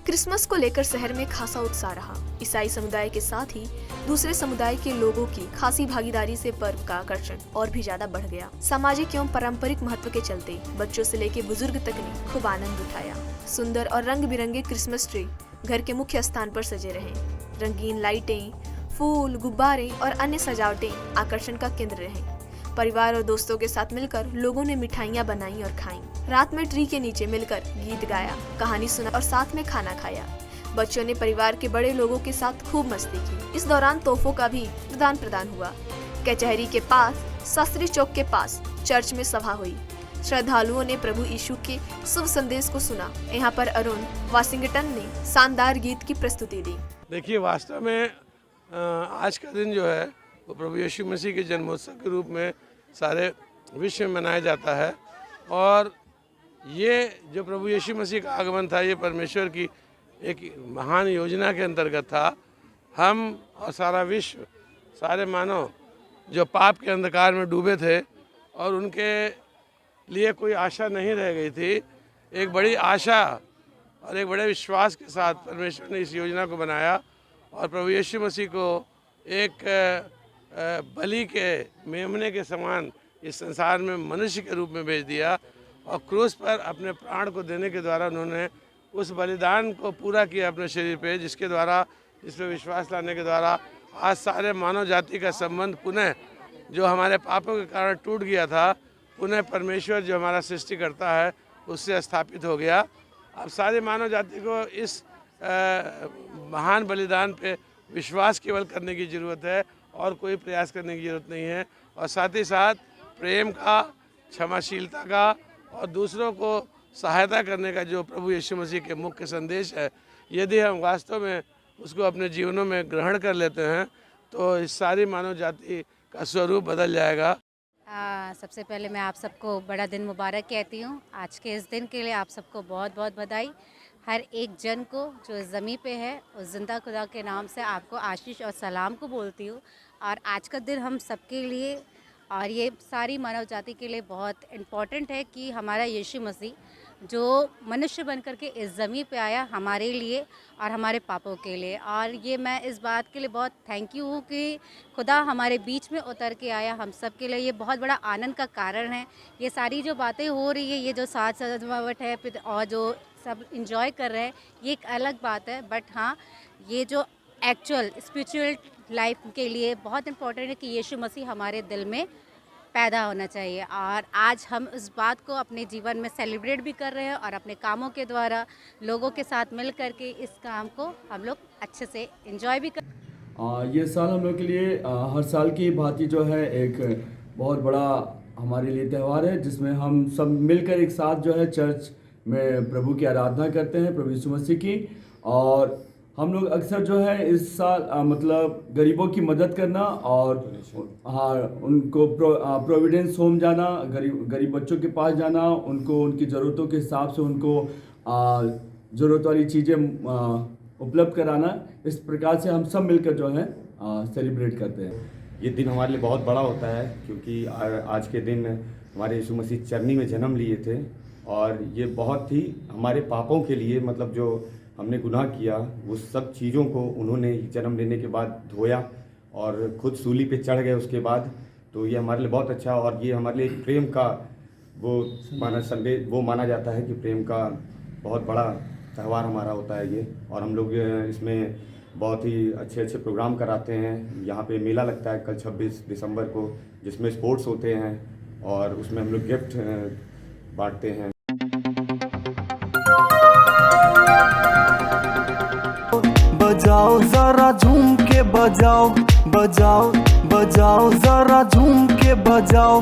Christmas को लेकर शहर में खासा उत्साह रहा। ईसाई समुदाय के साथ ही दूसरे समुदाय के लोगों की खासी भागीदारी से पर्व का आकर्षण और भी ज्यादा बढ़ गया। सामाजिक एवं पारंपरिक महत्व के चलते बच्चों से लेकर बुजुर्ग तक ने खूब आनंद उठाया। सुंदर और रंग बिरंगे क्रिसमस ट्री घर के मुख्य स्थान पर सजे रहे। रंगीन लाइटें, फूल, गुब्बारे और अन्य सजावटें आकर्षण का केंद्र रहे। परिवार और दोस्तों के साथ मिलकर लोगों ने मिठाइयाँ बनाई और खाईं। रात में ट्री के नीचे मिलकर गीत गाया, कहानी सुना और साथ में खाना खाया। बच्चों ने परिवार के बड़े लोगों के साथ खूब मस्ती की। इस दौरान तोहफों का भी आदान प्रदान हुआ। कचहरी के पास शास्त्री चौक के पास चर्च में सभा हुई। श्रद्धालुओं ने प्रभु यीशु के शुभ संदेश को सुना। यहाँ पर अरुण वाशिंगटन ने शानदार गीत की प्रस्तुति दी। देखिए, वास्तव में आज का दिन जो है वो प्रभु यीशु मसीह के जन्मोत्सव के रूप में सारे विश्व में मनाया जाता है। और ये जो प्रभु यीशु मसीह का आगमन था, ये परमेश्वर की एक महान योजना के अंतर्गत था। हम और सारा विश्व, सारे मानव जो पाप के अंधकार में डूबे थे और उनके लिए कोई आशा नहीं रह गई थी, एक बड़ी आशा और एक बड़े विश्वास के साथ परमेश्वर ने इस योजना को बनाया और प्रभु यीशु मसीह को एक बलि के मेमने के समान इस संसार में मनुष्य के रूप में भेज दिया और क्रूस पर अपने प्राण को देने के द्वारा उन्होंने उस बलिदान को पूरा किया अपने शरीर पे, जिसके द्वारा, जिस पर विश्वास लाने के द्वारा आज सारे मानव जाति का संबंध पुनः जो हमारे पापों के कारण टूट गया था, पुनः परमेश्वर जो हमारा सृष्टि करता है उससे स्थापित हो गया। अब सारी मानव जाति को इस महान बलिदान पे विश्वास केवल करने की ज़रूरत है और कोई प्रयास करने की ज़रूरत नहीं है। और साथ ही साथ प्रेम का, क्षमाशीलता का और दूसरों को सहायता करने का जो प्रभु यीशु मसीह के मुख्य संदेश है, यदि हम वास्तव में उसको अपने जीवनों में ग्रहण कर लेते हैं तो इस सारी मानव जाति का स्वरूप बदल जाएगा। सबसे पहले मैं आप सबको बड़ा दिन मुबारक कहती हूँ। आज के इस दिन के लिए आप सबको बहुत बहुत बधाई। हर एक जन को जो इस ज़मीं पे है उस जिंदा खुदा के नाम से आपको आशीष और सलाम को बोलती हूँ। और आज का दिन हम सबके लिए और ये सारी मानव जाति के लिए बहुत इम्पॉर्टेंट है कि हमारा यीशु मसीह जो मनुष्य बनकर के इस ज़मीं पे आया हमारे लिए और हमारे पापों के लिए। और ये मैं इस बात के लिए बहुत थैंक यू हूँ कि खुदा हमारे बीच में उतर के आया हम सब के लिए। ये बहुत बड़ा आनंद का कारण है। ये सारी जो बातें हो रही है, ये जो साज सजावट है और जो सब इंजॉय कर रहे हैं, ये एक अलग बात है। बट हाँ, ये जो एक्चुअल स्पिरिचुअल लाइफ के लिए बहुत इम्पोर्टेंट है कि यीशु मसीह हमारे दिल में पैदा होना चाहिए। और आज हम इस बात को अपने जीवन में सेलिब्रेट भी कर रहे हैं और अपने कामों के द्वारा लोगों के साथ मिल कर के इस काम को हम लोग अच्छे से एंजॉय भी कर। ये साल हम लोग के लिए हर साल की भांति जो है एक बहुत बड़ा हमारे लिए त्यौहार है, जिसमें हम सब मिलकर एक साथ जो है चर्च में प्रभु की आराधना करते हैं, प्रभु यीशु मसीह की। और हम लोग अक्सर जो है इस साल मतलब गरीबों की मदद करना और हाँ उनको प्रोविडेंस होम जाना, गरीब बच्चों के पास जाना, उनको उनकी ज़रूरतों के हिसाब से उनको ज़रूरत वाली चीज़ें उपलब्ध कराना, इस प्रकार से हम सब मिलकर जो है सेलिब्रेट करते हैं। ये दिन हमारे लिए बहुत बड़ा होता है क्योंकि आज के दिन हमारे यीशु मसीह चरनी में जन्म लिए थे और ये बहुत ही हमारे पापों के लिए, मतलब जो हमने गुनाह किया वो सब चीज़ों को उन्होंने जन्म लेने के बाद धोया और खुद सूली पे चढ़ गए उसके बाद। तो ये हमारे लिए बहुत अच्छा और ये हमारे लिए प्रेम का वो संदेश वो माना जाता है कि प्रेम का बहुत बड़ा त्यौहार हमारा होता है ये। और हम लोग इसमें बहुत ही अच्छे अच्छे प्रोग्राम कराते हैं। यहाँ पे मेला लगता है कल 26 दिसंबर को, जिसमें स्पोर्ट्स होते हैं और उसमें हम लोग गिफ्ट बांटते हैं। बजाओ जरा झूम के बजाओ, बजाओ बजाओ जरा झूम के बजाओ।